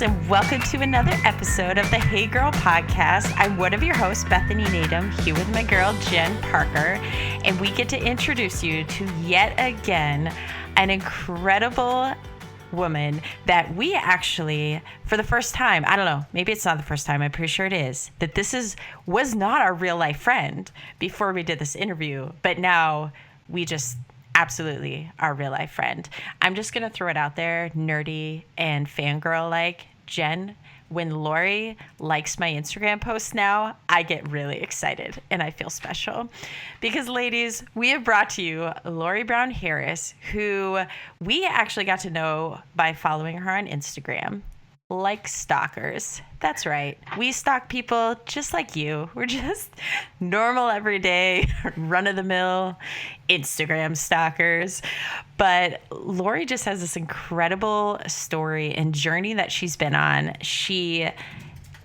girls, and welcome to another episode of the Hey Girl podcast. I'm one of your hosts, Bethany Natum, here with my girl, Jenn Parker, and we get to introduce you to yet again an incredible woman that we actually, for the first time, I don't know, maybe it's not the first time, I'm pretty sure it is, that was not our real life friend before we did this interview, but now we just absolutely our real life friend. I'm just going to throw it out there, nerdy and fangirl like Jenn. When Lori likes my Instagram posts now, I get really excited and I feel special because, ladies, we have brought to you Lori Brown Harris, who we actually got to know by following her on Instagram. Like stalkers. That's right. We stalk people just like you. We're just normal, everyday, run-of-the-mill Instagram stalkers. But Lori just has this incredible story and journey that she's been on. She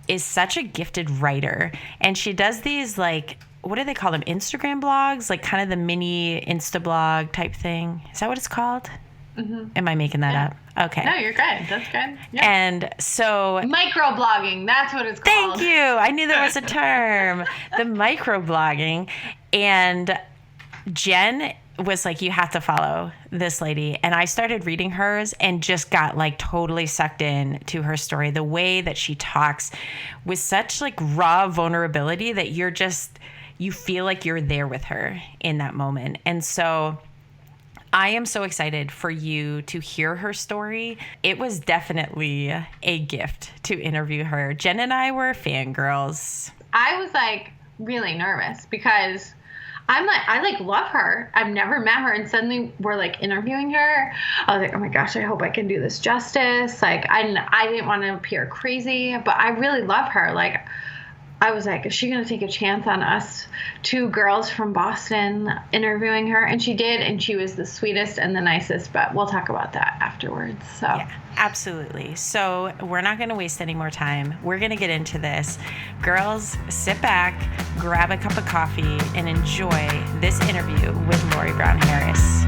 is such a gifted writer. And she does these, like, what do they call them? Instagram blogs? Like kind of the mini Insta blog type thing. Is that what it's called? Mm-hmm. Am I making that up? Okay. No, you're good. That's good. Yeah. And so... microblogging. That's what it's called. Thank you. I knew there was a term. The microblogging. And Jenn was like, you have to follow this lady. And I started reading hers and just got like totally sucked in to her story. The way that she talks with such like raw vulnerability that you feel like you're there with her in that moment. And so... I am so excited for you to hear her story. It was definitely a gift to interview her. Jenn and I were fangirls. I was like really nervous because I love her. I've never met her, and suddenly we're like interviewing her. I was like, oh my gosh, I hope I can do this justice. Like I didn't want to appear crazy, but I really love her. Like I was like, is she going to take a chance on us two girls from Boston interviewing her? And she did, and she was the sweetest and the nicest, but we'll talk about that afterwards. So yeah, absolutely. So we're not going to waste any more time. We're going to get into this. Girls, sit back, grab a cup of coffee, and enjoy this interview with Lori Brown Harris.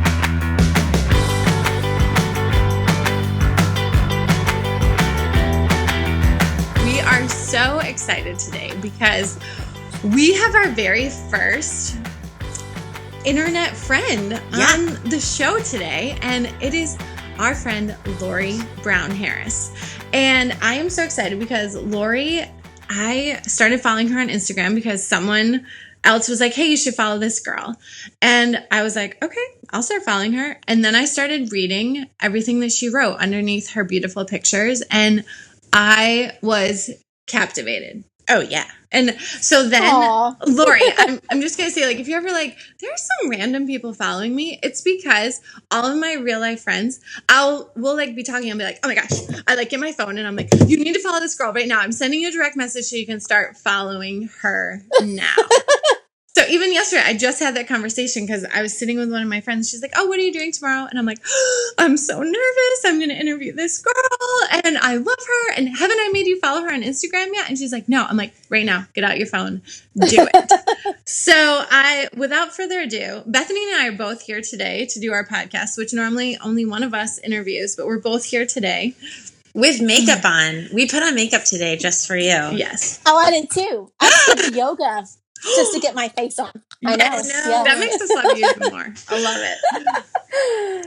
We are so excited today because we have our very first internet friend on the show today, and it is our friend Lori Brown Harris. And I am so excited because Lori, I started following her on Instagram because someone else was like, hey, you should follow this girl. And I was like, okay, I'll start following her. And then I started reading everything that she wrote underneath her beautiful pictures, and I was captivated. Oh, yeah. And so then, Lori, I'm just going to say, like, if you're ever like, there's some random people following me, it's because all of my real life friends, we'll like be talking and be like, oh my gosh, I like get my phone and I'm like, you need to follow this girl right now. I'm sending you a direct message so you can start following her now. So even yesterday, I just had that conversation because I was sitting with one of my friends. She's like, oh, what are you doing tomorrow? And I'm like, oh, I'm so nervous. I'm going to interview this girl and I love her. And haven't I made you follow her on Instagram yet? And she's like, no. I'm like, right now, get out your phone. Do it. So without further ado, Bethany and I are both here today to do our podcast, which normally only one of us interviews, but we're both here today. With makeup on. We put on makeup today just for you. Yes. Oh, I did too. I did yoga. Just to get my face on. I know. Yeah. That makes us love you even more. I love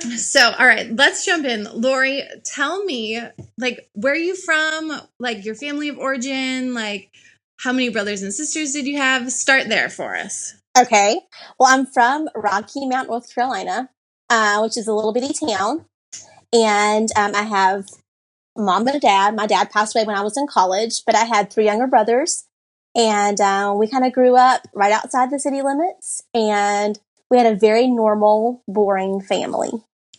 it. So, all right, let's jump in. Lori, tell me, like, where are you from? Like, your family of origin? Like, how many brothers and sisters did you have? Start there for us. Okay. Well, I'm from Rocky Mount, North Carolina, which is a little bitty town. And I have mom and a dad. My dad passed away when I was in college, but I had 3 younger brothers. And we kind of grew up right outside the city limits, and we had a very normal, boring family.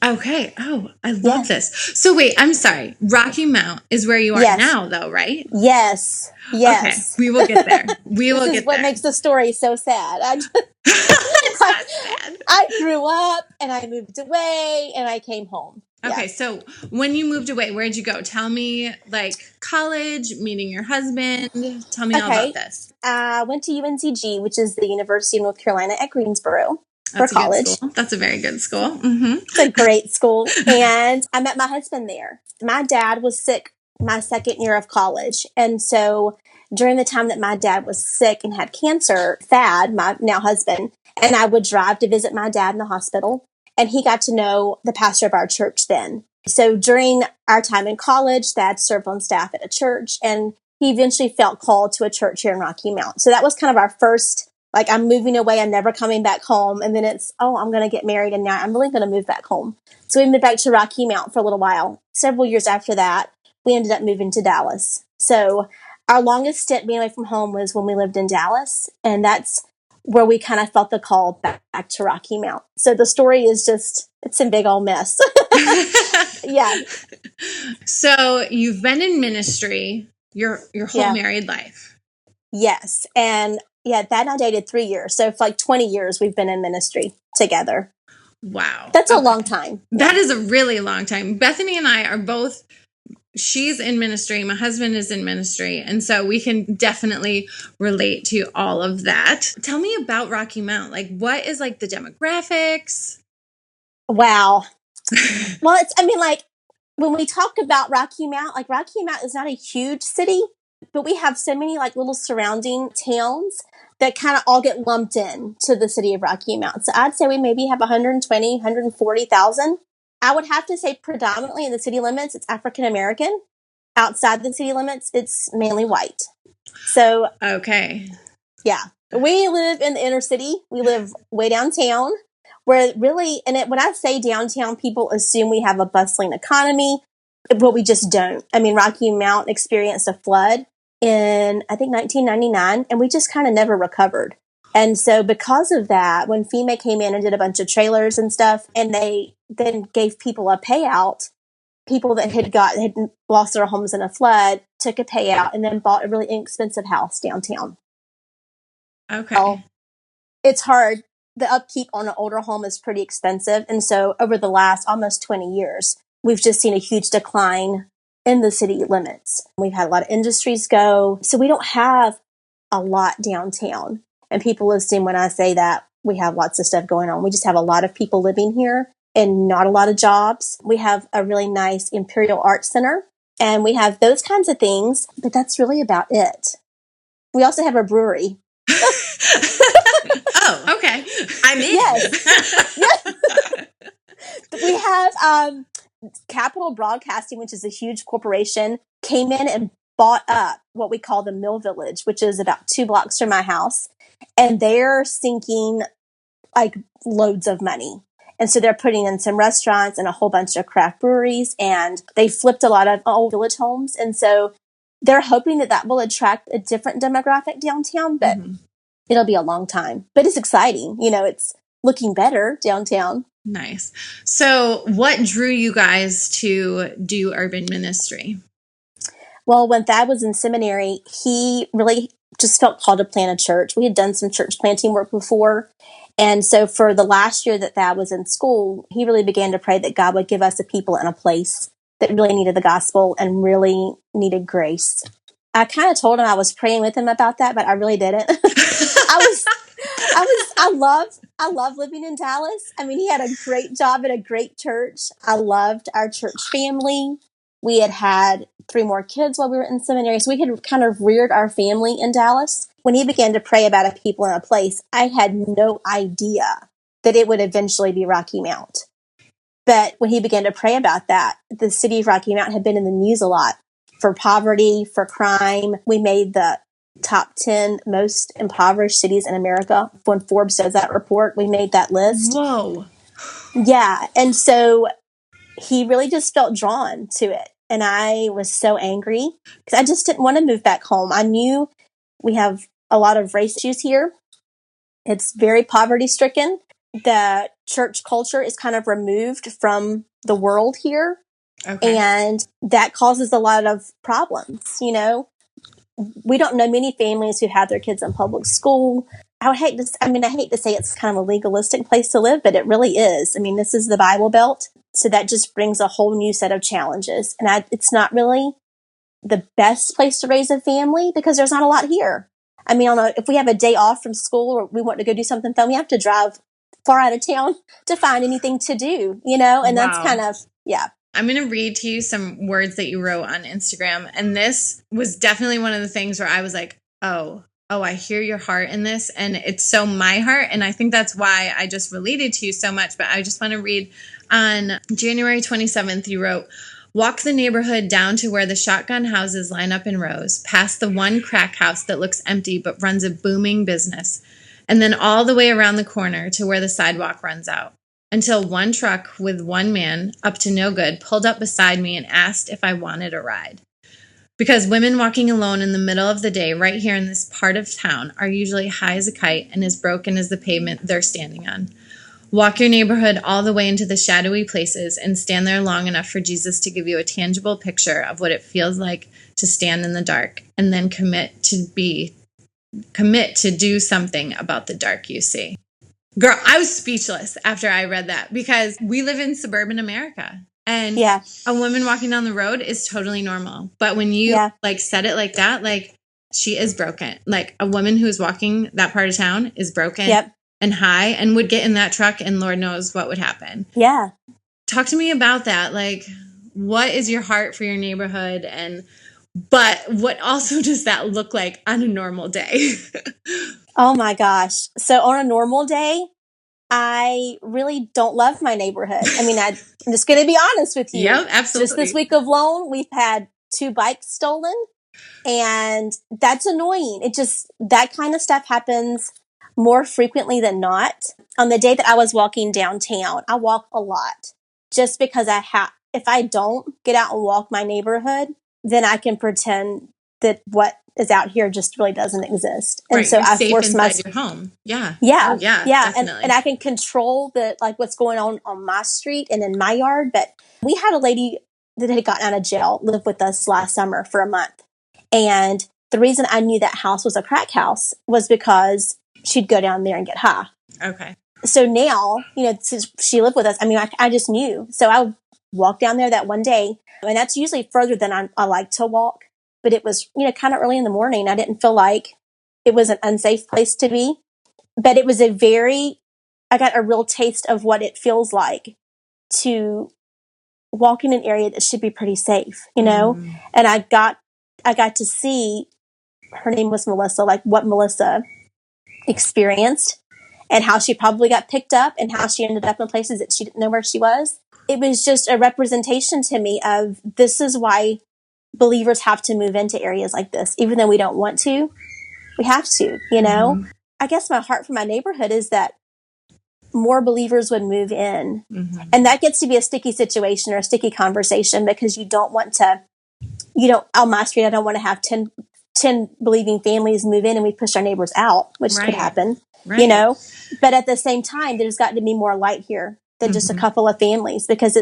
Okay. Oh, I love this. So wait, I'm sorry. Rocky Mount is where you are now, though, right? Yes. Okay. We will get there. This is what makes the story so sad. I grew up, and I moved away, and I came home. Okay, so when you moved away, where'd you go? Tell me, like, college, meeting your husband. Tell me all about this. I went to UNCG, which is the University of North Carolina at Greensboro for That's college. A good school. That's a very good school. Mm-hmm. It's a great school. And I met my husband there. My dad was sick my second year of college. And so during the time that my dad was sick and had cancer, Thad, my now husband, and I would drive to visit my dad in the hospital. And he got to know the pastor of our church then. So during our time in college, Thad served on staff at a church, and he eventually felt called to a church here in Rocky Mount. So that was kind of our first, like, I'm moving away, I'm never coming back home. And then it's, oh, I'm going to get married, and now I'm really going to move back home. So we moved back to Rocky Mount for a little while. Several years after that, we ended up moving to Dallas. So our longest stint being away from home was when we lived in Dallas. And that's where we kind of felt the call back to Rocky Mount. So the story is just, it's a big old mess. Yeah. So you've been in ministry your whole married life. Yes. And yeah, Thad and I dated 3 years. So for like 20 years, we've been in ministry together. Wow. That's a long time. That is a really long time. Bethany and I are both, she's in ministry. My husband is in ministry. And so we can definitely relate to all of that. Tell me about Rocky Mount. Like, what is like the demographics? Wow. Well, it's, I mean, like, when we talk about Rocky Mount, like, Rocky Mount is not a huge city, but we have so many like little surrounding towns that kind of all get lumped in to the city of Rocky Mount. So I'd say we maybe have 120, 140,000. I would have to say predominantly in the city limits, it's African American. Outside the city limits, it's mainly white. So, okay. Yeah, we live in the inner city. We live way downtown, where really, and when I say downtown, people assume we have a bustling economy, but we just don't. I mean, Rocky Mount experienced a flood in, I think, 1999, and we just kind of never recovered. And so because of that, when FEMA came in and did a bunch of trailers and stuff, and they then gave people a payout, people that had lost their homes in a flood took a payout and then bought a really inexpensive house downtown. Okay. So it's hard. The upkeep on an older home is pretty expensive. And so over the last almost 20 years, we've just seen a huge decline in the city limits. We've had a lot of industries go. So we don't have a lot downtown. And people assume when I say that we have lots of stuff going on. We just have a lot of people living here and not a lot of jobs. We have a really nice Imperial Art Center, and we have those kinds of things, but that's really about it. We also have a brewery. Oh, okay. I'm in. Yes. Yes. We have Capital Broadcasting, which is a huge corporation, came in and bought up what we call the Mill Village, which is about 2 blocks from my house. And they're sinking like loads of money. And so they're putting in some restaurants and a whole bunch of craft breweries, and they flipped a lot of old village homes. And so they're hoping that will attract a different demographic downtown, but it'll be a long time. But it's exciting. You know, it's looking better downtown. Nice. So what drew you guys to do urban ministry? Well, when Thad was in seminary, he really just felt called to plant a church. We had done some church planting work before. And so for the last year that Thad was in school, he really began to pray that God would give us a people and a place that really needed the gospel and really needed grace. I kind of told him I was praying with him about that, but I really didn't. I love living in Dallas. I mean, he had a great job at a great church. I loved our church family. We had 3 more kids while we were in seminary. So we had kind of reared our family in Dallas. When he began to pray about a people and a place, I had no idea that it would eventually be Rocky Mount. But when he began to pray about that, the city of Rocky Mount had been in the news a lot for poverty, for crime. We made the top 10 most impoverished cities in America. When Forbes does that report, we made that list. Whoa. Yeah. And so he really just felt drawn to it. And I was so angry because I just didn't want to move back home. I knew we have a lot of race issues here. It's very poverty stricken. The church culture is kind of removed from the world here. Okay. And that causes a lot of problems. You know, we don't know many families who have their kids in public school. I hate to say it's kind of a legalistic place to live, but it really is. I mean, this is the Bible Belt. So that just brings a whole new set of challenges. And it's not really the best place to raise a family because there's not a lot here. I mean, if we have a day off from school or we want to go do something fun, we have to drive far out of town to find anything to do, you know? And that's kind of, yeah. I'm going to read to you some words that you wrote on Instagram. And this was definitely one of the things where I was like, oh, I hear your heart in this. And it's so my heart. And I think that's why I just related to you so much. But I just want to read on January 27th, you wrote, walk the neighborhood down to where the shotgun houses line up in rows, past the one crack house that looks empty but runs a booming business, and then all the way around the corner to where the sidewalk runs out, until one truck with one man, up to no good, pulled up beside me and asked if I wanted a ride. Because women walking alone in the middle of the day right here in this part of town are usually high as a kite and as broken as the pavement they're standing on. Walk your neighborhood all the way into the shadowy places and stand there long enough for Jesus to give you a tangible picture of what it feels like to stand in the dark, and then commit to do something about the dark you see. Girl, I was speechless after I read that, because we live in suburban America, and a woman walking down the road is totally normal. But when you said it like that, like, she is broken. Like, a woman who's walking that part of town is broken. Yep. And high, and would get in that truck and Lord knows what would happen. Yeah. Talk to me about that. Like, what is your heart for your neighborhood? But what also does that look like on a normal day? Oh my gosh. So on a normal day, I really don't love my neighborhood. I mean, I'm just going to be honest with you. Yep, absolutely. Just this week alone, we've had 2 bikes stolen, and that's annoying. That kind of stuff happens more frequently than not. On the day that I was walking downtown, I walk a lot just because if I don't get out and walk my neighborhood, then I can pretend that what is out here just really doesn't exist. And right, so I force myself your home. Yeah. Yeah. Oh, yeah. Definitely. And I can control what's going on my street and in my yard. But we had a lady that had gotten out of jail live with us last summer for a month. And the reason I knew that house was a crack house was because she'd go down there and get high. Okay. So now, since she lived with us, I mean, I just knew. So I walked down there that one day, and that's usually further than I like to walk. But it was, kind of early in the morning. I didn't feel like it was an unsafe place to be. But it was I got a real taste of what it feels like to walk in an area that should be pretty safe, And I got to see, her name was Melissa, like what Melissa experienced and how she probably got picked up and how she ended up in places that she didn't know where she was. It was just a representation to me of, this is why believers have to move into areas like this. Even though we don't want to, we have to, Mm-hmm. I guess my heart for my neighborhood is that more believers would move in. Mm-hmm. And that gets to be a sticky situation or a sticky conversation, because you don't want to, on my street, I don't want to have 10 believing families move in and we push our neighbors out, which could happen, But at the same time, there's got to be more light here than just a couple of families, because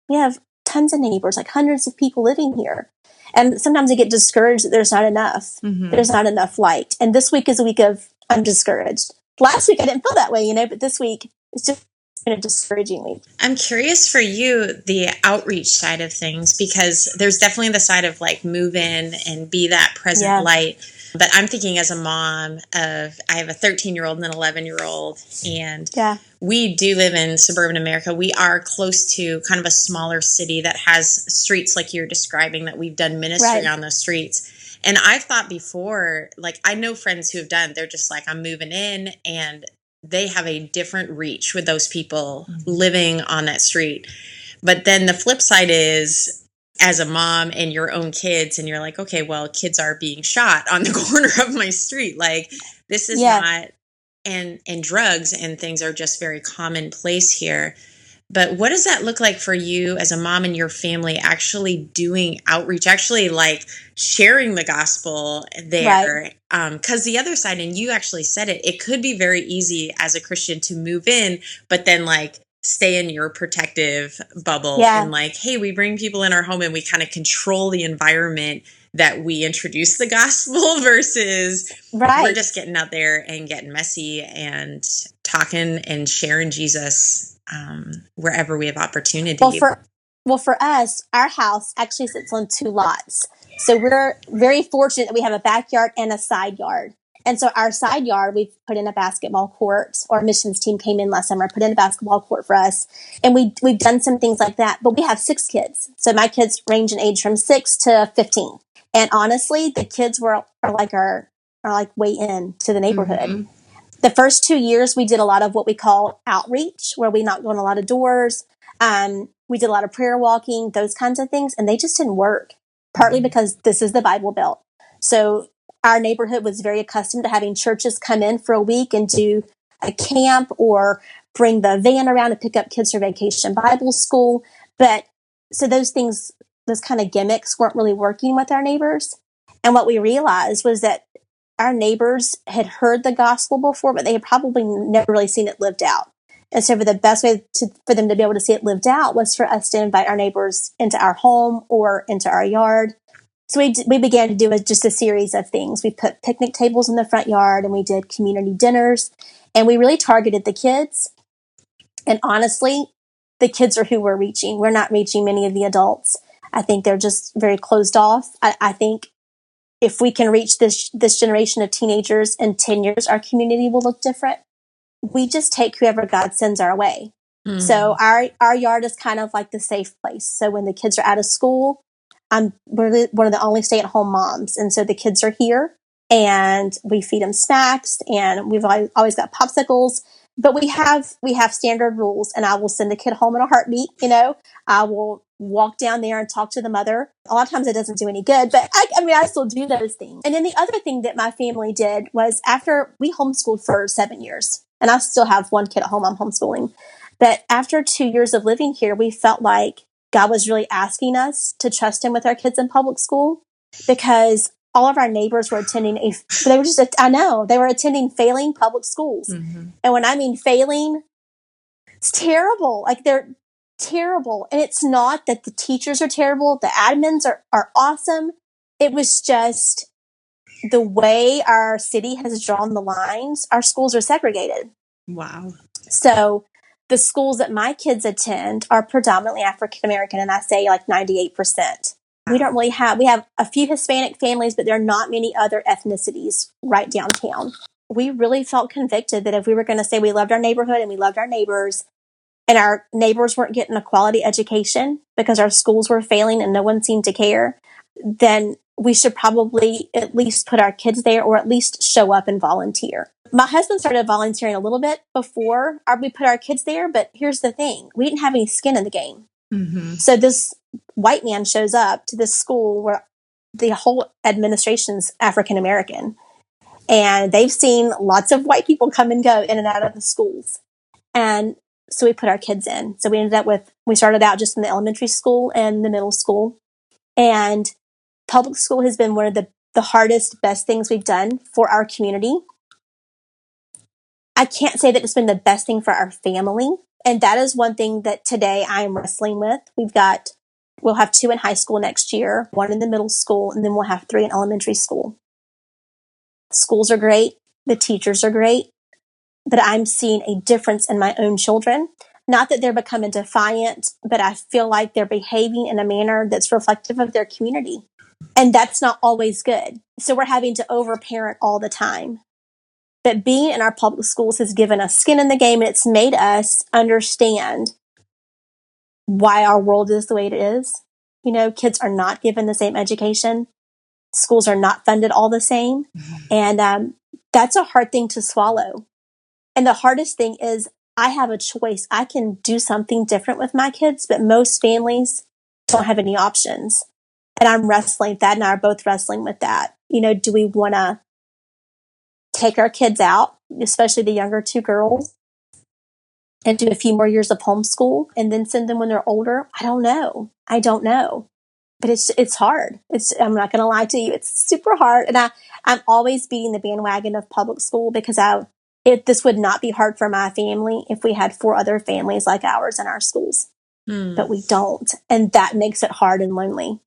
we have tons of neighbors, like hundreds of people living here. And sometimes I get discouraged that there's not enough. Mm-hmm. There's not enough light. And this week is a week of, I'm discouraged. Last week I didn't feel that way, but this week it's just been a discouraging week. I'm curious for you, the outreach side of things, because there's definitely the side of like move in and be that present light. But I'm thinking as a mom I have a 13-year-old and an 11-year-old, and we do live in suburban America. We are close to kind of a smaller city that has streets like you're describing, that we've done ministry on those streets. And I've thought before, like, I know friends who have done, they're just like, I'm moving in, and they have a different reach with those people living on that street. But then the flip side is, as a mom and your own kids, and you're like, okay, well, kids are being shot on the corner of my street. Like, this is not, and drugs and things are just very commonplace here. But what does that look like for you as a mom and your family actually doing outreach, actually like sharing the gospel there? Because the other side, and you actually said it, it could be very easy as a Christian to move in, but then like stay in your protective bubble and like, hey, we bring people in our home and we kind of control the environment that we introduce the gospel versus we're just getting out there and getting messy and talking and sharing Jesus wherever we have opportunity. Well, for us, our house actually sits on 2 lots. So we're very fortunate that we have a backyard and a side yard. And so our side yard, we've put in a basketball court, or missions team came in last summer, put in a basketball court for us. And we've done some things like that, but we have 6 kids. So my kids range in age from 6 to 15. And honestly, the kids are like way in to the neighborhood. Mm-hmm. The first 2 years, we did a lot of what we call outreach, where we knocked on a lot of doors. We did a lot of prayer walking, those kinds of things. And they just didn't work, partly because this is the Bible Belt. So our neighborhood was very accustomed to having churches come in for a week and do a camp or bring the van around to pick up kids for vacation Bible school. But so those things, those kind of gimmicks weren't really working with our neighbors. And what we realized was that our neighbors had heard the gospel before, but they had probably never really seen it lived out. And so the best way for them to be able to see it lived out was for us to invite our neighbors into our home or into our yard. So we began to do just a series of things. We put picnic tables in the front yard, and we did community dinners, and we really targeted the kids. And honestly, the kids are who we're reaching. We're not reaching many of the adults. I think they're just very closed off. I think if we can reach this generation of teenagers in 10 years, our community will look different. We just take whoever God sends our way. Mm. So our yard is kind of like the safe place. So when the kids are out of school, we're one of the only stay-at-home moms. And so the kids are here, and we feed them snacks, and we've always got popsicles. But we have standard rules, and I will send the kid home in a heartbeat. I will walk down there and talk to the mother. A lot of times it doesn't do any good, but I still do those things. And then the other thing that my family did was, after we homeschooled for 7 years, and I still have one kid at home I'm homeschooling. But after 2 years of living here, we felt like God was really asking us to trust him with our kids in public school, because all of our neighbors were attending they were attending failing public schools. Mm-hmm. And when I mean failing, it's terrible. Like, they're terrible. And it's not that the teachers are terrible. The admins are awesome. It was just the way our city has drawn the lines. Our schools are segregated. Wow. So the schools that my kids attend are predominantly African American, and I say like 98%. We don't really we have a few Hispanic families, but there are not many other ethnicities right downtown. We really felt convicted that if we were going to say we loved our neighborhood and we loved our neighbors, and our neighbors weren't getting a quality education because our schools were failing and no one seemed to care, then we should probably at least put our kids there, or at least show up and volunteer. My husband started volunteering a little bit before we put our kids there, but here's the thing. We didn't have any skin in the game. Mm-hmm. So this white man shows up to this school where the whole administration's African American, and they've seen lots of white people come and go in and out of the schools. And so we put our kids in. So we started out just in the elementary school and the middle school. And public school has been one of the hardest, best things we've done for our community. I can't say that it's been the best thing for our family. And that is one thing that today I'm wrestling with. We'll have 2 in high school next year, 1 in the middle school, and then we'll have 3 in elementary school. Schools are great. The teachers are great. But I'm seeing a difference in my own children. Not that they're becoming defiant, but I feel like they're behaving in a manner that's reflective of their community. And that's not always good. So we're having to overparent all the time. But being in our public schools has given us skin in the game, and it's made us understand why our world is the way it is. Kids are not given the same education. Schools are not funded all the same. Mm-hmm. And that's a hard thing to swallow. And the hardest thing is, I have a choice. I can do something different with my kids, but most families don't have any options. And I'm wrestling. Thad and I are both wrestling with that. Do we want to take our kids out, especially the younger 2 girls, and do a few more years of homeschool and then send them when they're older? I don't know. But it's hard. I'm not going to lie to you. It's super hard. And I'm always beating the bandwagon of public school, because this would not be hard for my family if we had 4 other families like ours in our schools. But we don't. And that makes it hard and lonely.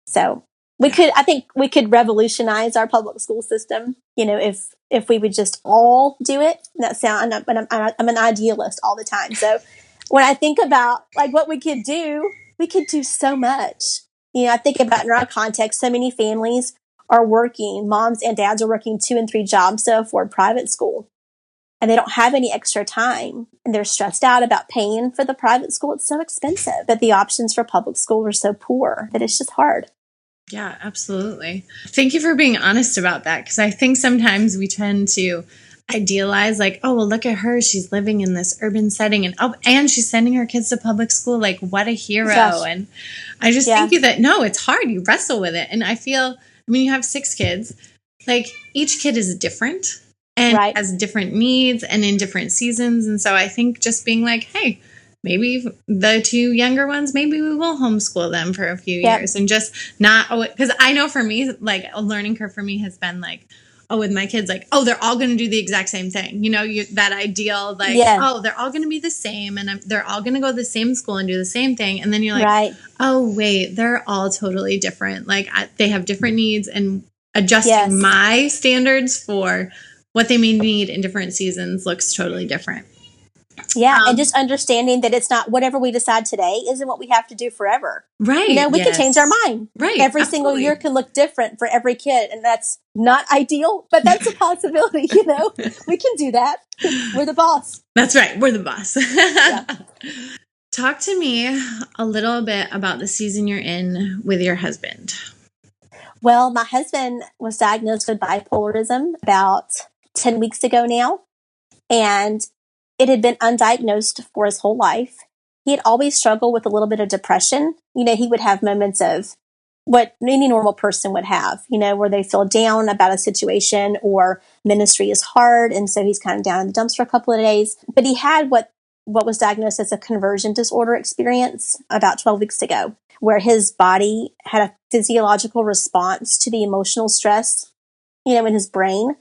So I think we could revolutionize our public school system, if we would just all do it. I'm an idealist all the time. So when I think about like what we could do so much. I think about, in our context, so many families are working, moms and dads are working 2 and 3 jobs to afford private school. And they don't have any extra time. And they're stressed out about paying for the private school. It's so expensive. But the options for public school are so poor that it's just hard. Yeah, absolutely. Thank you for being honest about that. Because I think sometimes we tend to idealize like, oh, well, look at her. She's living in this urban setting and she's sending her kids to public school. Like, what a hero. Gosh. And I just think that, no, it's hard. You wrestle with it. And I feel, you have 6 kids, like each kid is different and has different needs and in different seasons. And so I think just being like, hey, maybe the 2 younger ones, maybe we will homeschool them for a few years and just not, because I know for me, like a learning curve for me has been like, with my kids, like, they're all going to do the exact same thing. That ideal, like, they're all going to be the same and they're all going to go to the same school and do the same thing. And then you're like, oh, wait, they're all totally different. Like they have different needs, and adjusting my standards for what they may need in different seasons looks totally different. Yeah, and just understanding that it's not whatever we decide today isn't what we have to do forever. Right. We can change our mind. Right. Every single year can look different for every kid, and that's not ideal, but that's a possibility, We can do that. We're the boss. That's right. We're the boss. Talk to me a little bit about the season you're in with your husband. Well, my husband was diagnosed with bipolarism about 10 weeks ago now, and it had been undiagnosed for his whole life. He had always struggled with a little bit of depression. He would have moments of what any normal person would have, where they feel down about a situation or ministry is hard. And so he's kind of down in the dumps for a couple of days. But he had what was diagnosed as a conversion disorder experience about 12 weeks ago, where his body had a physiological response to the emotional stress, in his brain.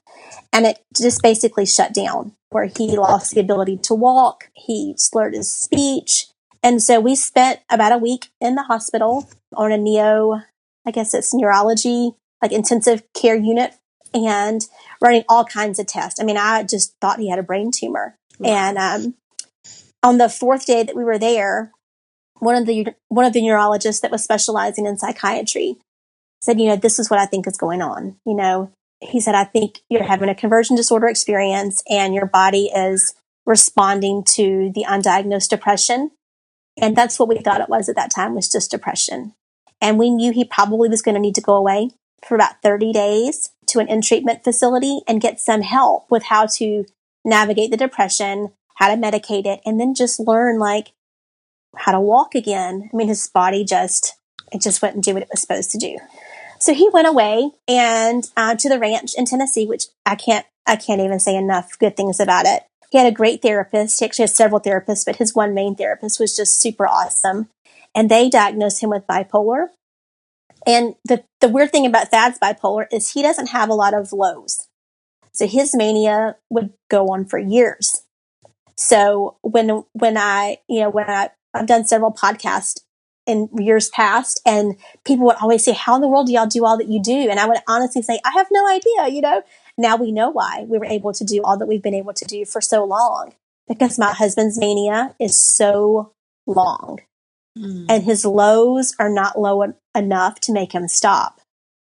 And it just basically shut down, where he lost the ability to walk. He slurred his speech. And so we spent about a week in the hospital on a neurology, like intensive care unit, and running all kinds of tests. I just thought he had a brain tumor. Wow. And on the 4th day that we were there, one of the neurologists that was specializing in psychiatry said, this is what I think is going on. He said, I think you're having a conversion disorder experience and your body is responding to the undiagnosed depression. And that's what we thought it was at that time, was just depression. And we knew he probably was going to need to go away for about 30 days to an in-treatment facility and get some help with how to navigate the depression, how to medicate it, and then just learn how to walk again. His body just wouldn't do what it was supposed to do. So he went away and to the ranch in Tennessee, which I can't even say enough good things about it. He had a great therapist. He actually has several therapists, but his one main therapist was just super awesome. And they diagnosed him with bipolar. And the weird thing about Thad's bipolar is he doesn't have a lot of lows. So his mania would go on for years. So when I've done several podcasts in years past, and people would always say, how in the world do y'all do all that you do? And I would honestly say, I have no idea, Now we know why we were able to do all that we've been able to do for so long, because my husband's mania is so long and his lows are not low enough to make him stop.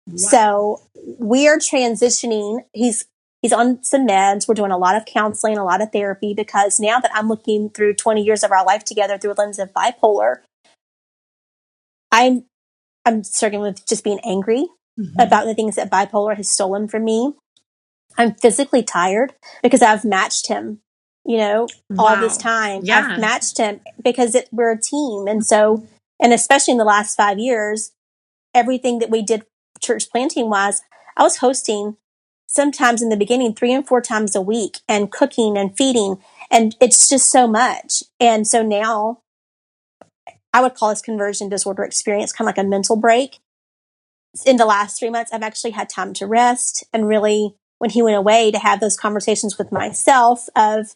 Wow. So we are transitioning. He's on some meds. We're doing a lot of counseling, a lot of therapy, because now that I'm looking through 20 years of our life together through a lens of bipolar, I'm struggling with just being angry about the things that bipolar has stolen from me. I'm physically tired because I've matched him, all this time. Yeah. I've matched him because we're a team. And so, and especially in the last 5 years, everything that we did church planting wise, I was hosting sometimes in the beginning 3 and 4 times a week and cooking and feeding. And it's just so much. And so now I would call this conversion disorder experience kind of like a mental break. In the last 3 months, I've actually had time to rest and really, when he went away, to have those conversations with myself of,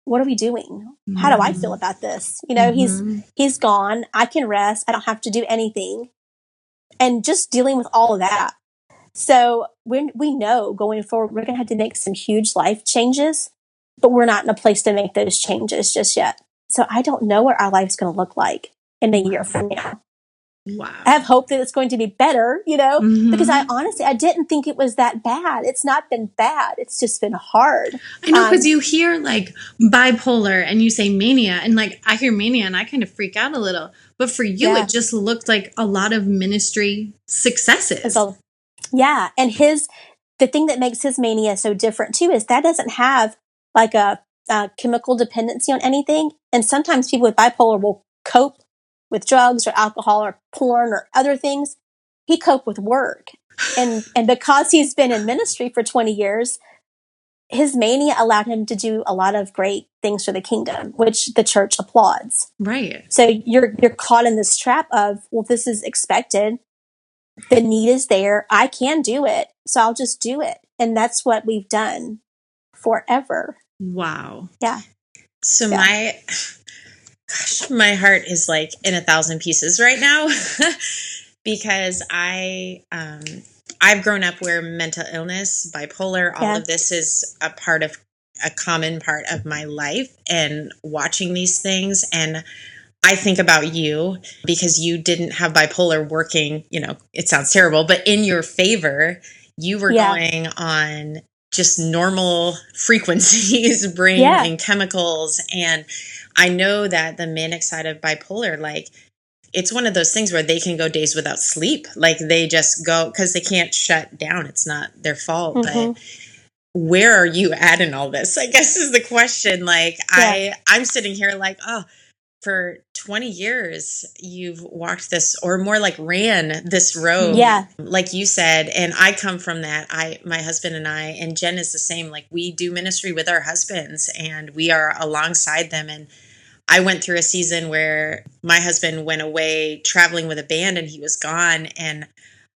what are we doing? How do I feel about this? He's gone. I can rest. I don't have to do anything. And just dealing with all of that. So we know going forward, we're going to have to make some huge life changes, but we're not in a place to make those changes just yet. So I don't know what our life's going to look like in a year from now. Wow. I have hope that it's going to be better, because I didn't think it was that bad. It's not been bad. It's just been hard. I know, because you hear like bipolar and you say mania, and like I hear mania and I kind of freak out a little. But for you, it just looked like a lot of ministry successes. Yeah. And the thing that makes his mania so different too is that doesn't have like a chemical dependency on anything. And sometimes people with bipolar will cope with drugs or alcohol or porn or other things. He coped with work. And because he's been in ministry for 20 years, his mania allowed him to do a lot of great things for the kingdom, which the church applauds. Right. So you're caught in this trap of, well, this is expected. The need is there. I can do it. So I'll just do it. And that's what we've done forever. Wow. Yeah. So my heart is like in 1,000 pieces right now because I've grown up where mental illness, bipolar, all of this is a common part of my life, and watching these things. And I think about you because you didn't have bipolar working, it sounds terrible, but in your favor, you were going on just normal frequencies, brain and chemicals. And I know that the manic side of bipolar, like, it's one of those things where they can go days without sleep. Like, they just go because they can't shut down. It's not their fault. But where are you at in all this, I guess, is the question. Like, I'm sitting here like, oh, for 20 years, you've walked this, or more like ran this road, like you said. And I come from that. My husband and I, and Jenn is the same. Like, we do ministry with our husbands and we are alongside them. And I went through a season where my husband went away traveling with a band and he was gone. And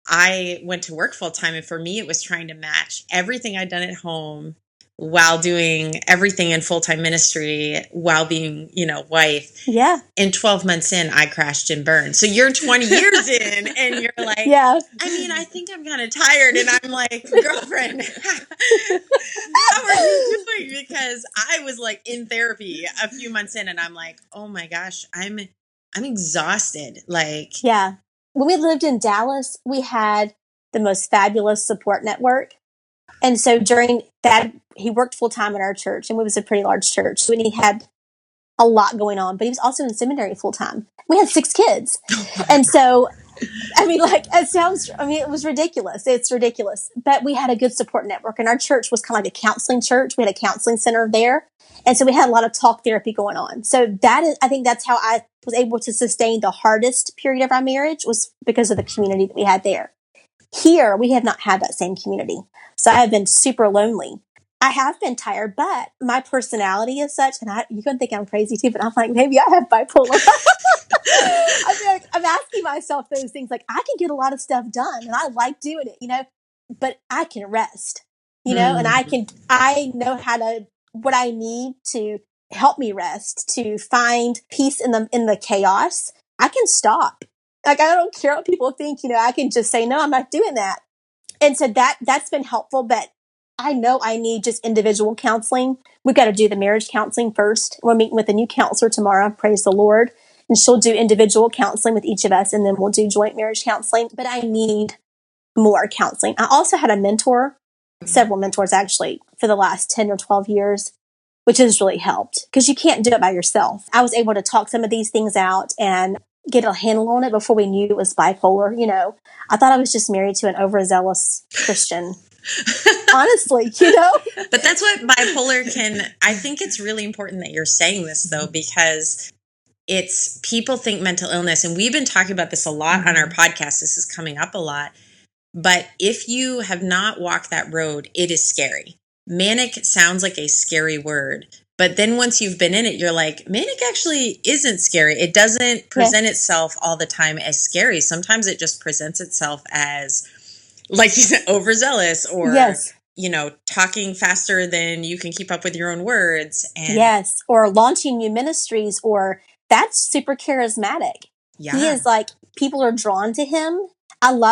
I went to work full time. And for me, it was trying to match everything I'd done at home while doing everything in full-time ministry, while being, wife. Yeah. And 12 months in, I crashed and burned. So you're 20 years in and you're like, I think I'm kind of tired. And I'm like, girlfriend, how are you doing? Because I was like in therapy a few months in and I'm like, oh my gosh, I'm exhausted. Like, when we lived in Dallas, we had the most fabulous support network. And so during that, he worked full time at our church, and it was a pretty large church. And he had a lot going on, but he was also in seminary full time. We had 6 kids. And so, it was ridiculous. It's ridiculous. But we had a good support network, and our church was kind of like a counseling church. We had a counseling center there. And so we had a lot of talk therapy going on. So I think that's how I was able to sustain the hardest period of our marriage, was because of the community that we had there. Here, we have not had that same community. So I have been super lonely. I have been tired, but my personality is such, and you're going to think I'm crazy too, but I'm like, maybe I have bipolar. I'm asking myself those things. Like, I can get a lot of stuff done and I like doing it, but I can rest, and I know what I need to help me rest, to find peace in the chaos. I can stop. Like, I don't care what people think, I can just say, no, I'm not doing that. And so that's been helpful, but I know I need just individual counseling. We've got to do the marriage counseling first. We're meeting with a new counselor tomorrow, praise the Lord. And she'll do individual counseling with each of us, and then we'll do joint marriage counseling. But I need more counseling. I also had a mentor, several mentors actually, for the last 10 or 12 years, which has really helped because you can't do it by yourself. I was able to talk some of these things out and get a handle on it before we knew it was bipolar. I thought I was just married to an overzealous Christian. Honestly, But that's what bipolar I think it's really important that you're saying this, though, because people think mental illness, and we've been talking about this a lot on our podcast. This is coming up a lot. But if you have not walked that road, it is scary. Manic sounds like a scary word. But then once you've been in it, you're like, manic actually isn't scary. It doesn't present itself all the time as scary. Sometimes it just presents itself as, like you said, overzealous, or, talking faster than you can keep up with your own words. And or launching new ministries, or that's super charismatic. Yeah. He is like, people are drawn to him.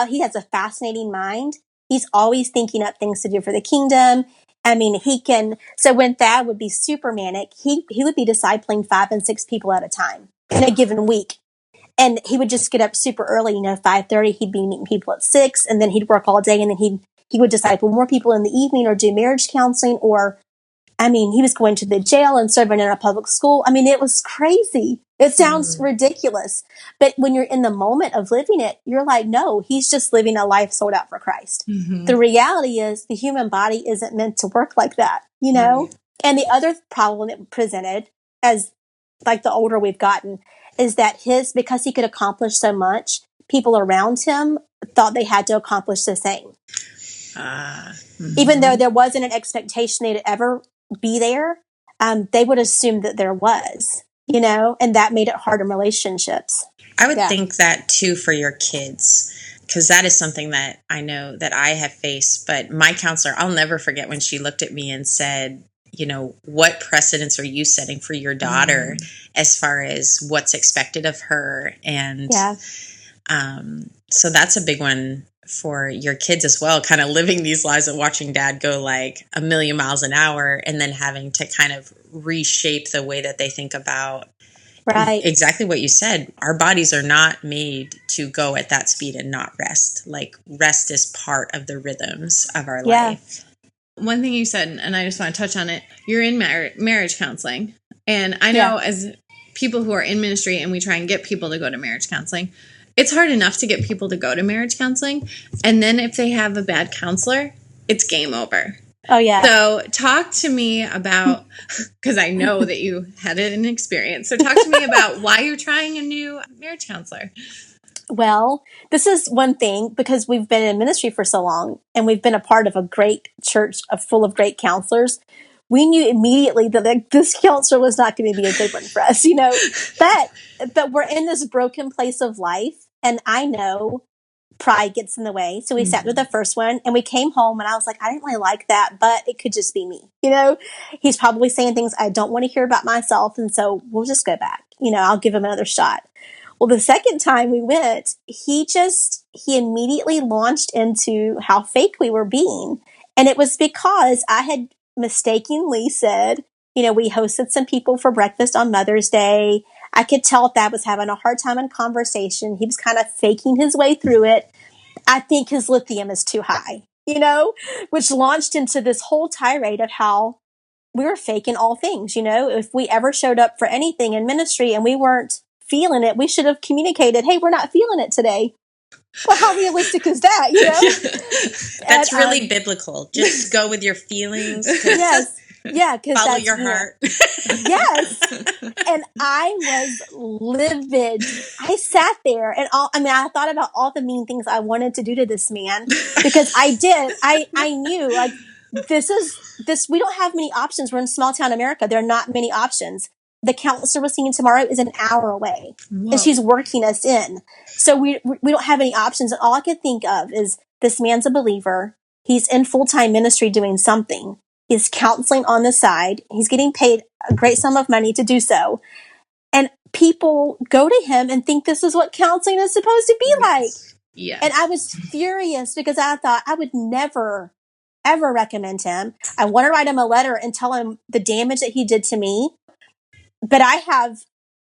He has a fascinating mind. He's always thinking up things to do for the kingdom. I mean, so when Thad would be super manic, he would be discipling 5 and 6 people at a time in a given week. And he would just get up super early, 5:30. He'd be meeting people at 6, and then he'd work all day, and then he would disciple more people in the evening or do marriage counseling, or, he was going to the jail and serving in a public school. It was crazy. It sounds ridiculous. But when you're in the moment of living it, you're like, no, he's just living a life sold out for Christ. Mm-hmm. The reality is the human body isn't meant to work like that, Right. And the other problem it presented, as like the older we've gotten, is that because he could accomplish so much, people around him thought they had to accomplish the same. Mm-hmm. Even though there wasn't an expectation they'd ever be there, they would assume that there was, and that made it hard in relationships. I would think that too for your kids, because that is something that I know that I have faced. But my counselor, I'll never forget when she looked at me and said, what precedents are you setting for your daughter as far as what's expected of her? And so that's a big one for your kids as well, kind of living these lives of watching dad go like a million miles an hour and then having to kind of reshape the way that they think about exactly what you said. Our bodies are not made to go at that speed and not rest. Like rest is part of the rhythms of our life. One thing you said, and I just want to touch on it, you're in marriage counseling. And I know as people who are in ministry and we try and get people to go to marriage counseling, it's hard enough to get people to go to marriage counseling. And then if they have a bad counselor, it's game over. Oh, yeah. So talk to me about, because I know that you had an experience. So talk to me about why you're trying a new marriage counselor. Well, this is one thing, because we've been in ministry for so long and we've been a part of a great church full of great counselors. We knew immediately that this counselor was not going to be a good one for us, but we're in this broken place of life, and I know pride gets in the way. So we sat with the first one and we came home and I was like, I didn't really like that, but it could just be me. He's probably saying things I don't want to hear about myself. And so we'll just go back, I'll give him another shot. Well, the second time we went, he immediately launched into how fake we were being. And it was because I had mistakenly said, we hosted some people for breakfast on Mother's Day. I could tell Thad was having a hard time in conversation. He was kind of faking his way through it. I think his lithium is too high, which launched into this whole tirade of how we were faking all things. If we ever showed up for anything in ministry and we weren't feeling it, we should have communicated, hey, we're not feeling it today. Well, how realistic is that, Yeah. That's really biblical. Just go with your feelings. Yes. Yeah, because follow your heart. Yes, and I was livid. I sat there, and I thought about all the mean things I wanted to do to this man, because I did. I knew like this. We don't have many options. We're in small town America. There are not many options. The counselor we're seeing tomorrow is an hour away, and she's working us in. So we don't have any options. And all I could think of is this man's a believer. He's in full-time ministry doing something. He's counseling on the side. He's getting paid a great sum of money to do so. And people go to him and think this is what counseling is supposed to be like. Yeah. And I was furious because I thought I would never, ever recommend him. I want to write him a letter and tell him the damage that he did to me. But I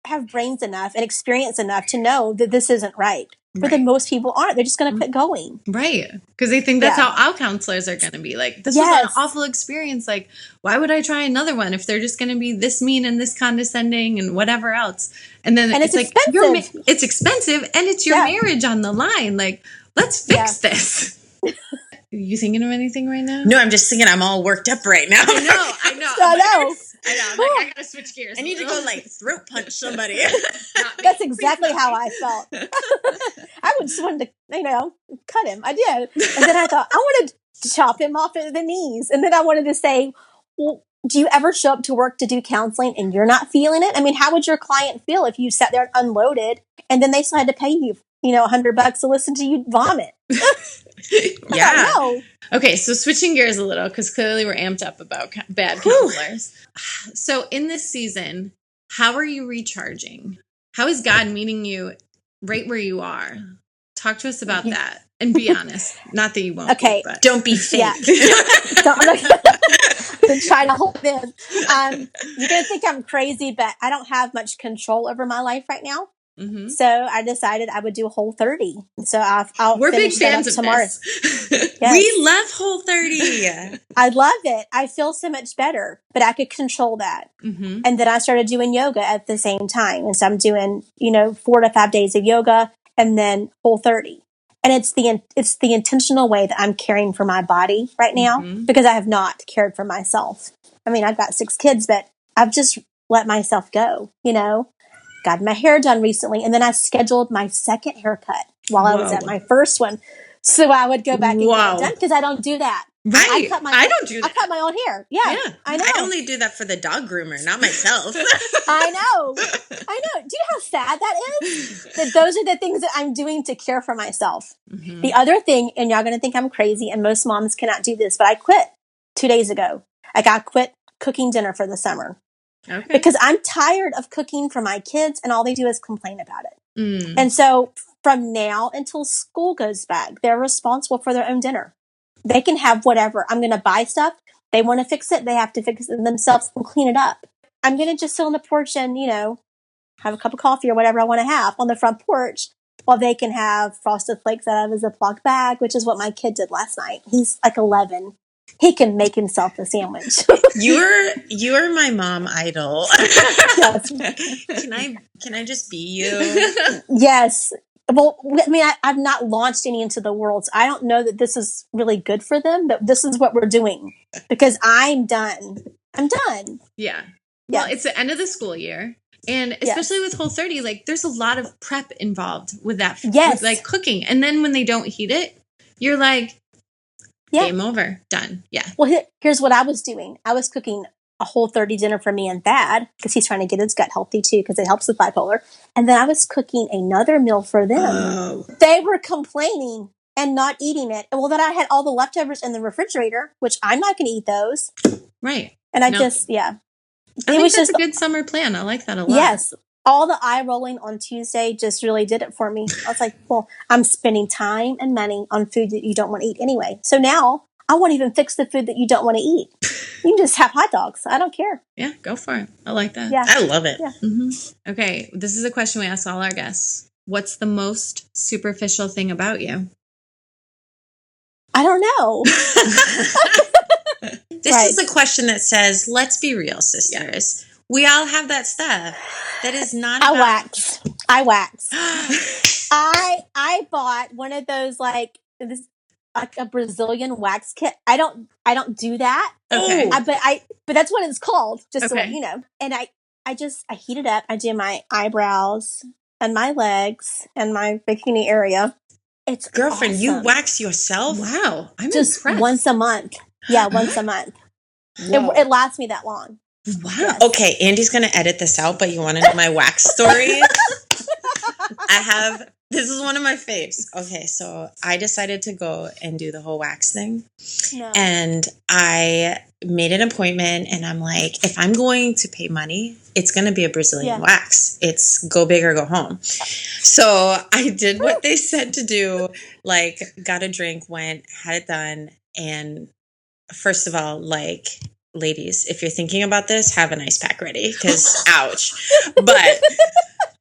have brains enough and experience enough to know that this isn't right. But then most people aren't. They're just going to quit going. Right. Because they think that's how our counselors are going to be. Like, this was an awful experience. Like, why would I try another one if they're just going to be this mean and this condescending and whatever else? And then it's like, expensive. It's expensive and it's your marriage on the line. Like, let's fix this. Are you thinking of anything right now? No, I'm just thinking I'm all worked up right now. I know. I know. I'm like, I gotta switch gears. I need to go like throat punch somebody. That's exactly how I felt. I just wanted to, cut him. I did. And then I thought, I wanted to chop him off at the knees. And then I wanted to say, well, do you ever show up to work to do counseling and you're not feeling it? I mean, how would your client feel if you sat there and unloaded and then they still had to pay you, $100 to listen to you vomit? Yeah. Okay, so switching gears a little, because clearly we're amped up about bad counselors. So in this season, how are you recharging? How is God meeting you right where you are? Talk to us about that. And be honest. Not that you won't. Okay. But. Don't be fake. Yeah. I'm trying to hold in. You're going to think I'm crazy, but I don't have much control over my life right now. Mm-hmm. So I decided I would do Whole30. So I'll We're big finish that fans up of tomorrow. this. Yes. We love Whole30. I love it. I feel so much better, but I could control that. Mm-hmm. And then I started doing yoga at the same time. And so I'm doing, 4 to 5 days of yoga and then Whole30. And it's the intentional way that I'm caring for my body right now because I have not cared for myself. I mean, I've got 6 kids, but I've just let myself go, Got my hair done recently. And then I scheduled my second haircut while I was at my first one. So I would go back and get it done because I don't do that. Right. I don't do that. I cut my own hair. Yeah. I know. I only do that for the dog groomer, not myself. I know. Do you know how sad that is? That those are the things that I'm doing to care for myself. Mm-hmm. The other thing, and y'all going to think I'm crazy, and most moms cannot do this, but I quit 2 days ago. I quit cooking dinner for the summer. Okay. Because I'm tired of cooking for my kids, and all they do is complain about it. Mm. And so from now until school goes back, they're responsible for their own dinner. They can have whatever. I'm going to buy stuff. They want to fix it. They have to fix it themselves and clean it up. I'm going to just sit on the porch and, have a cup of coffee or whatever I want to have on the front porch while they can have Frosted Flakes out of a Ziploc bag, which is what my kid did last night. He's like 11. He can make himself a sandwich. You're my mom idol. Yes. Can I just be you? Yes. Well, I mean, I've not launched any into the world, so I don't know that this is really good for them, but this is what we're doing because I'm done. I'm done. Yeah. Well, it's the end of the school year. And especially with Whole30, like there's a lot of prep involved with that. Yes. With, like cooking. And then when they don't heat it, you're like, game over. Done. Yeah. Well, here's what I was doing. I was cooking a Whole30 dinner for me and Thad because he's trying to get his gut healthy too because it helps with bipolar. And then I was cooking another meal for them. Oh. They were complaining and not eating it. Well, then I had all the leftovers in the refrigerator, which I'm not going to eat those. Right. And I think that's a good summer plan. I like that a lot. Yes. All the eye rolling on Tuesday just really did it for me. I was like, well, I'm spending time and money on food that you don't want to eat anyway. So now I won't even fix the food that you don't want to eat. You can just have hot dogs. I don't care. Yeah, go for it. I like that. Yeah. I love it. Yeah. Mm-hmm. Okay, this is a question we ask all our guests. What's the most superficial thing about you? I don't know. This is a question that says, let's be real, sisters. Yeah. We all have that stuff. That is not I wax. I bought one of those like a Brazilian wax kit. I don't do that. Okay. But that's what it's called, just so you know. And I heat it up. I do my eyebrows and my legs and my bikini area. It's girlfriend, awesome. You wax yourself? Wow. I'm just impressed. Once a month. Yeah, once a month. It lasts me that long. Wow. Yes. Okay, Andy's going to edit this out, but you want to know my wax story? This is one of my faves. Okay, so I decided to go and do the whole wax thing. No. And I made an appointment and I'm like, if I'm going to pay money, it's going to be a Brazilian wax. It's go big or go home. So I did what they said to do, like got a drink, went, had it done. And first of all, like, ladies, if you're thinking about this, have an ice pack ready because ouch.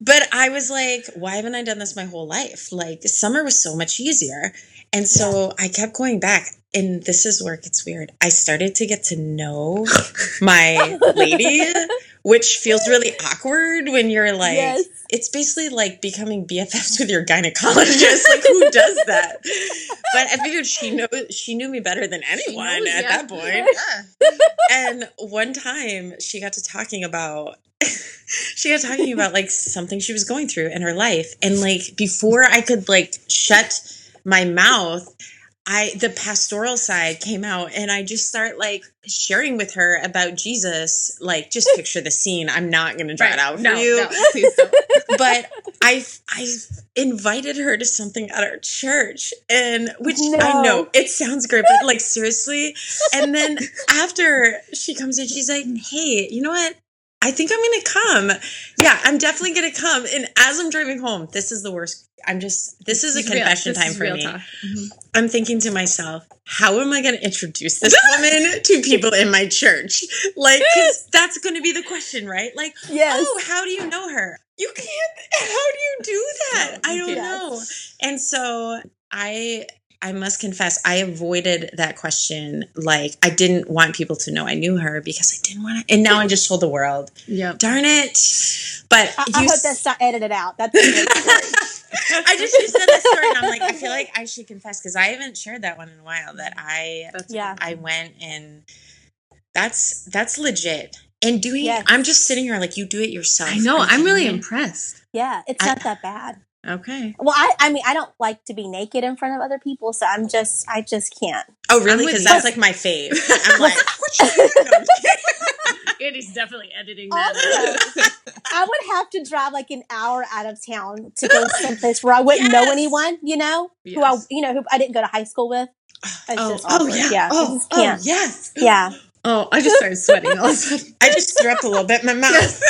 But I was like, why haven't I done this my whole life? Like, summer was so much easier. And so I kept going back. And this is where it gets weird. I started to get to know my lady, which feels really awkward when you're like, it's basically like becoming BFFs with your gynecologist. Like, who does that? But I figured she knew me better than anyone at that point. Yeah. And one time she got talking about like something she was going through in her life. And like before I could like shut my mouth, the pastoral side came out and I just start like sharing with her about Jesus. Like, just picture the scene. I'm not going to draw it out for you. No, please don't. But I invited her to something at our church, and I know it sounds great, but like seriously. And then after she comes in, she's like, hey, you know what? I think I'm going to come. Yeah, I'm definitely going to come. And as I'm driving home, this is the worst. This is a confession time for me. Mm-hmm. I'm thinking to myself, how am I going to introduce this woman to people in my church? Like, 'cause that's going to be the question, right? Like, oh, how do you know her? You can't. How do you I don't know. And so I must confess, I avoided that question. Like, I didn't want people to know I knew her because I didn't want to. And now I just told the world. Yep. Darn it. But I hope that's not edited out. That's a great story. you said that story, and I'm like, I feel like I should confess because I haven't shared that one in a while. That I went, and that's legit. And I'm just sitting here like, you do it yourself. I know. I'm really impressed. Yeah, it's not that bad. Okay. Well, I mean, I don't like to be naked in front of other people, so I just can't. Oh, really? Because that's like my fave. I'm like, Andy's definitely editing that out. I would have to drive like an hour out of town to go someplace where I wouldn't know anyone, who I didn't go to high school with. Yeah. Yes. Yeah. Oh, I just started sweating all of a sudden. I just threw up a little bit in my mouth.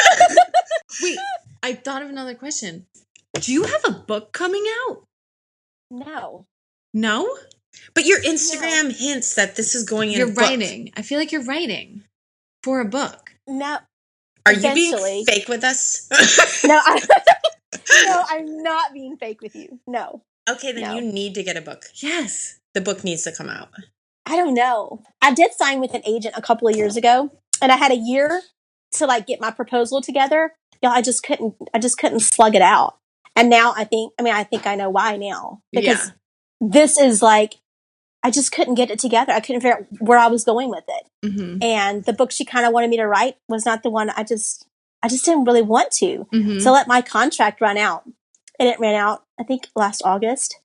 Wait, I thought of another question. Do you have a book coming out? No. No? But your Instagram hints that this is going in. You're writing. I feel like you're writing for a book. No. Are you being fake with us? No, I'm not being fake with you. No. Okay, then you need to get a book. Yes. The book needs to come out. I don't know. I did sign with an agent a couple of years ago, and I had a year to like get my proposal together. I just couldn't slug it out. And now I think I know why now. Because this is like, I just couldn't get it together. I couldn't figure out where I was going with it. Mm-hmm. And the book she kind of wanted me to write was not the one I just didn't really want to. Mm-hmm. So I let my contract run out. And it ran out, I think, last August.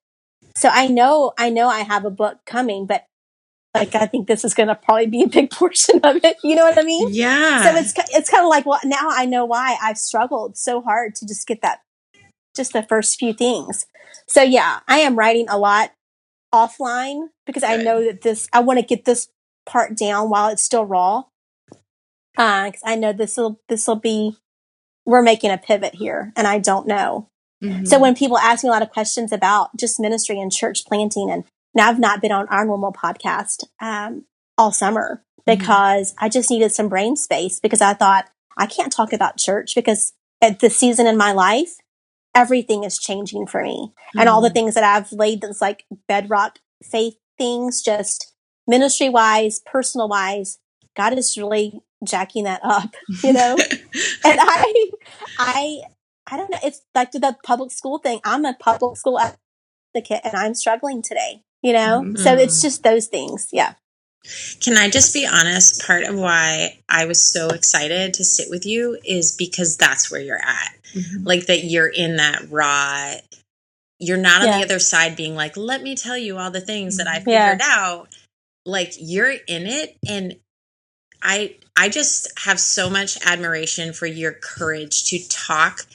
So I know I have a book coming, but like, I think this is going to probably be a big portion of it. You know what I mean? Yeah. So it's kind of like, well, now I know why I've struggled so hard to just get that, just the first few things. So yeah, I am writing a lot offline because I know that I want to get this part down while it's still raw. Because I know this will be, we're making a pivot here and I don't know. Mm-hmm. So when people ask me a lot of questions about just ministry and church planting, and now I've not been on our normal podcast all summer because I just needed some brain space because I thought I can't talk about church because at this season in my life, everything is changing for me. And all the things that I've laid that's like bedrock faith things, just ministry wise, personal wise, God is really jacking that up, And I don't know. It's like the public school thing. I'm a public school advocate and I'm struggling today, So it's just those things. Yeah. Can I just be honest? Part of why I was so excited to sit with you is because that's where you're at. Mm-hmm. Like that you're in that raw, you're not on the other side being like, let me tell you all the things that I figured out. Like you're in it. And I just have so much admiration for your courage to talk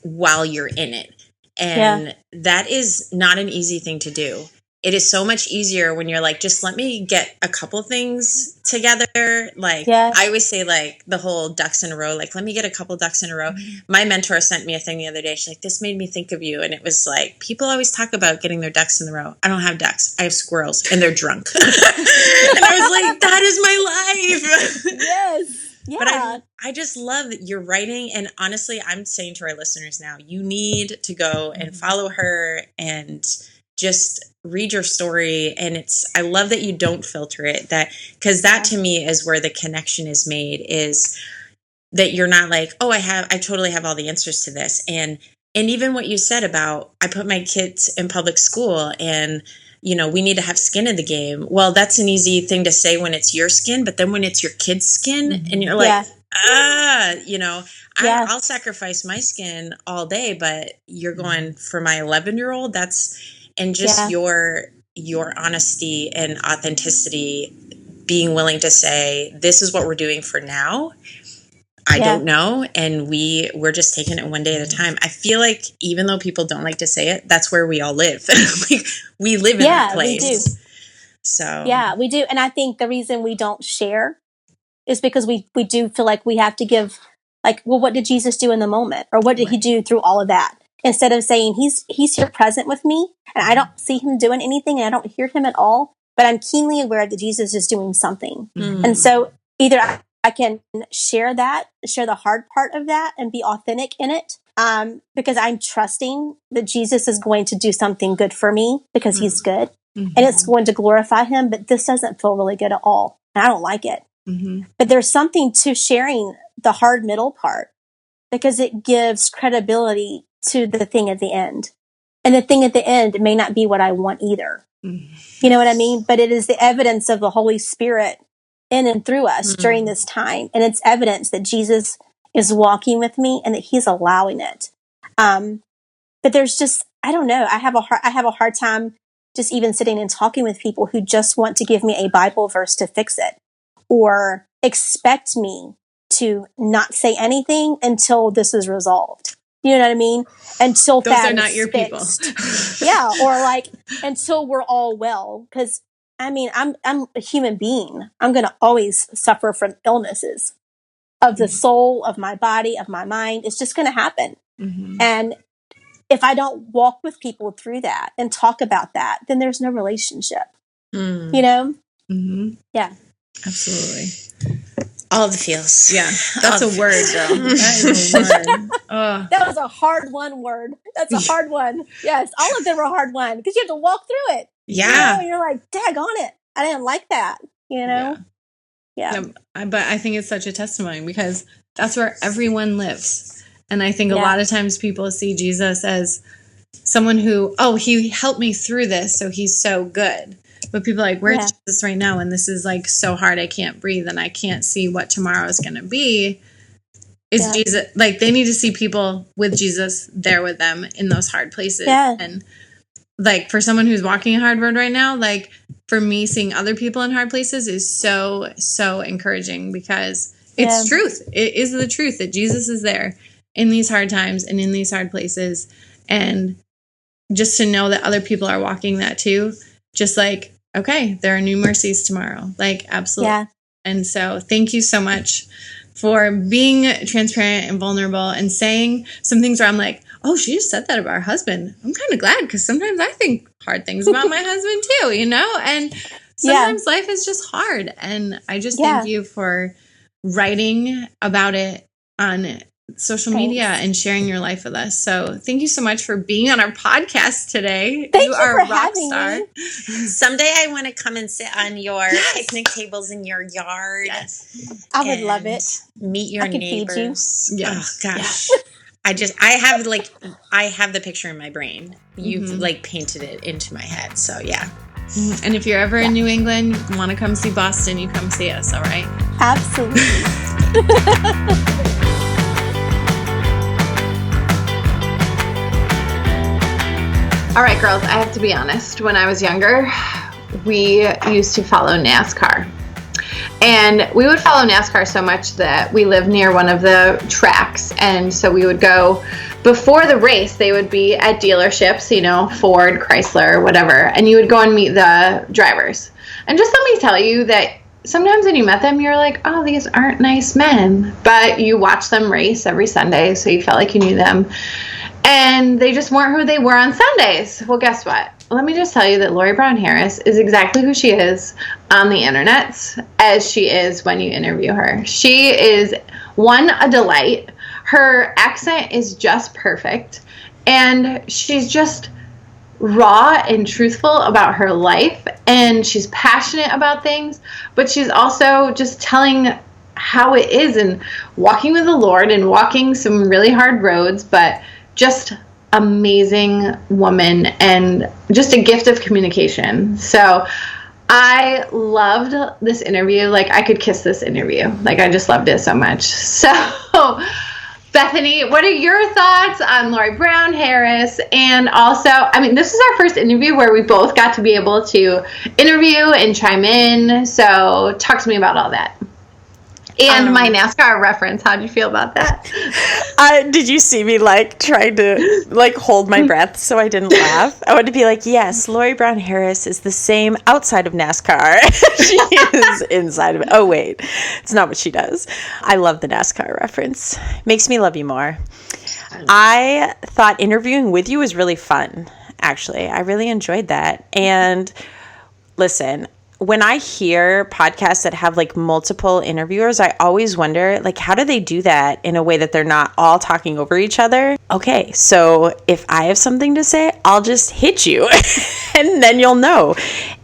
while you're in it. And that is not an easy thing to do. It is so much easier when you're like, just let me get a couple things together. Like I always say like the whole ducks in a row, like, let me get a couple ducks in a row. Mm-hmm. My mentor sent me a thing the other day. She's like, this made me think of you. And it was like, people always talk about getting their ducks in the row. I don't have ducks. I have squirrels and they're drunk. And I was like, that is my life. Yes. Yeah. But I just love that you're writing. And honestly, I'm saying to our listeners now, you need to go and follow her and just read your story. And I love that you don't filter it, because that to me is where the connection is made, is that you're not like, oh, I totally have all the answers to this. And even what you said about, I put my kids in public school and, we need to have skin in the game. Well, that's an easy thing to say when it's your skin, but then when it's your kid's skin and you're like, I'll sacrifice my skin all day, but you're going for my 11-year-old. And just your honesty and authenticity, being willing to say, this is what we're doing for now. I don't know. And we're just taking it one day at a time. I feel like even though people don't like to say it, that's where we all live. Like, we live in that place. We do. So yeah, we do. And I think the reason we don't share is because we do feel like we have to give, like, well, what did Jesus do in the moment? Or what did he do through all of that? Instead of saying he's here present with me and I don't see him doing anything and I don't hear him at all, but I'm keenly aware that Jesus is doing something. Mm. And so either I can share the hard part of that and be authentic in it. Because I'm trusting that Jesus is going to do something good for me because he's good and it's going to glorify him. But this doesn't feel really good at all. And I don't like it. But there's something to sharing the hard middle part because it gives credibility to the thing at the end. And the thing at the end may not be what I want either. You know what I mean? But it is the evidence of the Holy Spirit in and through us during this time. And it's evidence that Jesus is walking with me and that he's allowing it. But there's just, I don't know. I have a hard time just even sitting and talking with people who just want to give me a Bible verse to fix it or expect me to not say anything until this is resolved. You know what I mean? Until those are not your people. Yeah. Or like, until we're all well. Cause I mean, I'm a human being. I'm going to always suffer from illnesses of the soul, of my body, of my mind. It's just going to happen. And if I don't walk with people through that and talk about that, then there's no relationship, you know? Yeah. Absolutely. All the feels. Yeah. That's a word, girl. That is a word. That was a hard word. That's a hard one. Yes. All of them were a hard one because you have to walk through it. Yeah. You know? And you're like, daggone it. I didn't like that, you know? Yeah. But I think it's such a testimony because that's where everyone lives. And I think a lot of times people see Jesus as someone who, he helped me through this, so he's so good. But people are like, where's Jesus right now? And this is like so hard, I can't breathe and I can't see what tomorrow is going to be. Is Jesus, like they need to see people with Jesus there with them in those hard places. Yeah. And like for someone who's walking a hard road right now, like for me, seeing other people in hard places is so, so encouraging because it's truth. It is the truth that Jesus is there in these hard times and in these hard places. And just to know that other people are walking that too, just like, okay, there are new mercies tomorrow. Like, absolutely. Yeah. And so thank you so much for being transparent and vulnerable and saying some things where I'm like, oh, she just said that about her husband. I'm kind of glad because sometimes I think hard things about my husband too, you know? And sometimes life is just hard. And I just thank you for writing about it on social media and sharing your life with us. So thank you so much for being on our podcast today. Thank you are for a rock having star. me. Someday I want to come and sit on your picnic tables in your yard. Yes. I would love it. Meet your I could feed you. neighbors. Yes. Oh gosh. I have the picture in my brain. You've like painted it into my head. So yeah. And if you're ever in New England, want to come see Boston, you come see us, all right? Absolutely. All right, girls, I have to be honest. When I was younger, we used to follow NASCAR. And we would follow NASCAR so much that we lived near one of the tracks. And so we would go, before the race, they would be at dealerships, you know, Ford, Chrysler, whatever. And you would go and meet the drivers. And just let me tell you that sometimes when you met them, you're like, oh, these aren't nice men. But you watch them race every Sunday, so you felt like you knew them. And they just weren't who they were on Sundays. Well, guess what? Let me just tell you that Lori Brown Harris is exactly who she is on the internet as she is when you interview her. She is, a delight. Her accent is just perfect. And she's just raw and truthful about her life. And she's passionate about things. But she's also just telling how it is and walking with the Lord and walking some really hard roads. But just amazing woman and just a gift of communication. So I loved this interview. Like I could kiss this interview. Like I just loved it so much. So Bethany, what are your thoughts on Lori Brown Harris? And also, I mean, this is our first interview where we both got to be able to interview and chime in. So talk to me about all that. And my NASCAR reference. How'd you feel about that? Did you see me like trying to like hold my breath so I didn't laugh? I wanted to be like, yes, Lori Brown Harris is the same outside of NASCAR. She is inside of it. Oh, wait. It's not what she does. I love the NASCAR reference. Makes me love you more. I thought interviewing with you was really fun, actually. I really enjoyed that. And listen, when I hear podcasts that have like multiple interviewers, I always wonder, like, how do they do that in a way that they're not all talking over each other? Okay, so if I have something to say, I'll just hit you and then you'll know.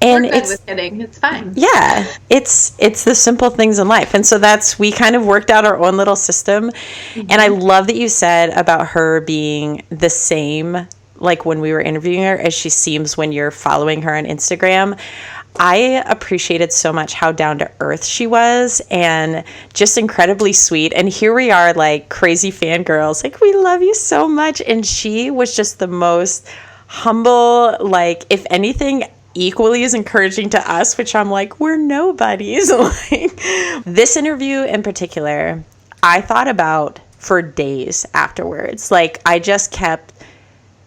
And We're good with hitting. It's fine. Yeah, it's the simple things in life. And so we kind of worked out our own little system. Mm-hmm. And I love that you said about her being the same, like when we were interviewing her, as she seems when you're following her on Instagram. I appreciated so much how down to earth she was and just incredibly sweet. And here we are, like crazy fangirls, like, we love you so much. And she was just the most humble, like, if anything, equally as encouraging to us, which I'm like, we're nobodies. Like, this interview in particular, I thought about for days afterwards. Like, I just kept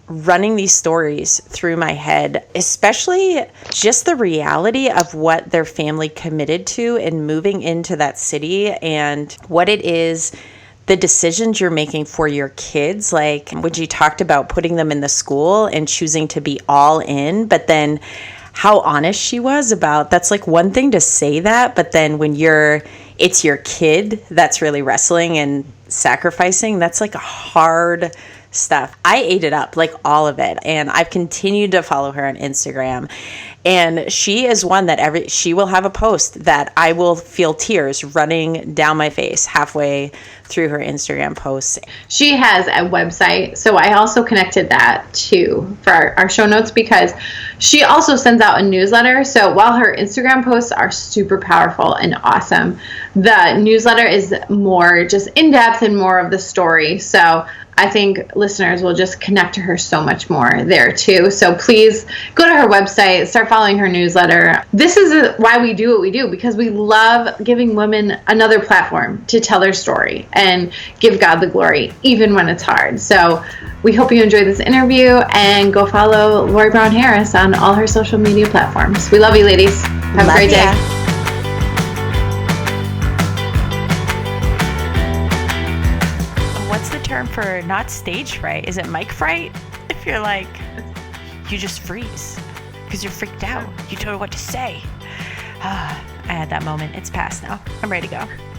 running these stories through my head, especially just the reality of what their family committed to in moving into that city and what it is, the decisions you're making for your kids. Like when she talked about putting them in the school and choosing to be all in, but then how honest she was about, that's like one thing to say that, but then when it's your kid that's really wrestling and sacrificing, that's like a hard stuff. I ate it up, like all of it. And I've continued to follow her on Instagram. And she is one that she will have a post that I will feel tears running down my face halfway through her Instagram posts. She has a website. So I also connected that too for our show notes, because she also sends out a newsletter. So while her Instagram posts are super powerful and awesome, the newsletter is more just in depth and more of the story. So I think listeners will just connect to her so much more there too. So please go to her website, start following her newsletter. This is why we do what we do, because we love giving women another platform to tell their story and give God the glory, even when it's hard. So we hope you enjoyed this interview, and go follow Lori Brown Harris on all her social media platforms. We love you, ladies. Have a great day. For not stage fright, is it mic fright? If you're like, you just freeze because you're freaked out, you don't know what to say. I had that moment. It's past now. I'm ready to go.